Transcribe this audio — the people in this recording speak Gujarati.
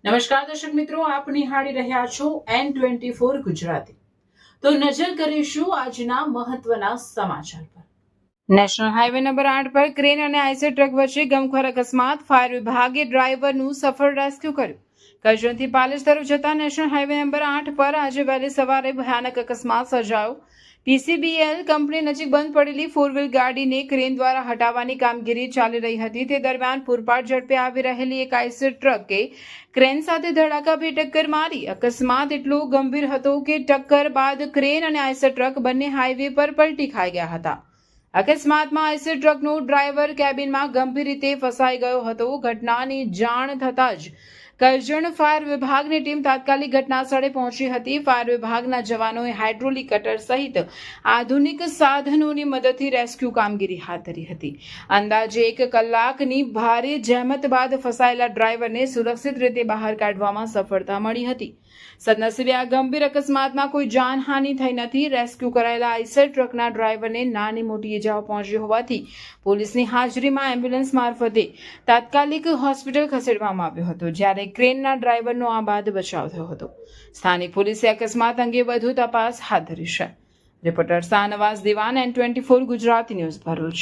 નમસ્કાર દર્શક મિત્રો, આપ નિહાળી રહ્યા છો N24 ગુજરાતી। તો નજર કરીશું આજના મહત્વના સમાચાર પર। નેશનલ હાઈવે નંબર 8 પર ક્રેન અને આઈસર ટ્રક વચ્ચે ગમખ્વાર અકસ્માત। ફાયર વિભાગે ડ્રાઈવરનું સફળ રેસ્ક્યુ કર્યું। કરજણથી પાલેજ તરફ જતા નેશનલ હાઈવે નંબર 8 પર આજે વહેલી સવારે ભયાનક અકસ્માત સર્જાયો। PCBL કંપની નજીક બંધ પડેલી 4 વ્હીલ ગાડીને ક્રેન દ્વારા હટાવવાની કામગીરી ચાલી રહી હતી। તે દરમિયાન પૂરપાટ ઝડપે આવી રહેલી એક આઈસર ટ્રકે ક્રેન સાથે ધડાકાભેર ટક્કર મારી। અકસ્માત એટલો ગંભીર હતો કે ટક્કર બાદ ક્રેન અને આઈસર ટ્રક બંને હાઈવે પર પલટી ખાઈ ગયા હતા। અકસ્માતમાં આઈસર ટ્રકનો ડ્રાઈવર કેબિનમાં ગંભીર રીતે ફસાઈ ગયો હતો। ઘટનાની જાણ થતાં જ કરજણ ફાયર વિભાગની ટીમ તાત્કાલિક ઘટના સ્થળે પહોંચી હતી। ફાયર વિભાગના જવાનોએ હાઇડ્રોલિક કટર સહિત આધુનિક સાધનોની મદદથી રેસ્ક્યુ કામગીરી હાથ ધરી હતી। અંદાજે 1 કલાકની ભારે જહેમત બાદ ફસાયેલા ડ્રાઈવરને સુરક્ષિત રીતે બહાર કાઢવામાં સફળતા મળી હતી। સદનસીબે આ ગંભીર અકસ્માતમાં કોઈ જાનહાનિ થઈ નથી। રેસ્ક્યુ કરાયેલા આઈસર ટ્રકના ડ્રાઈવરને નાની મોટી ઇજાઓ પહોંચી હોવાથી પોલીસની હાજરીમાં એમ્બ્યુલન્સ મારફતે તાત્કાલિક હોસ્પિટલ ખસેડવામાં આવ્યો હતો, જ્યારે ક્રેનના ડ્રાઈવરનો આ બાદ બચાવ થયો હતો। સ્થાનિક પોલીસે અકસ્માત અંગે વધુ તપાસ હાથ ધરી છે। રિપોર્ટર શાહનવાઝ દિવાન, N24 ગુજરાતી ન્યૂઝ, ભરૂચ।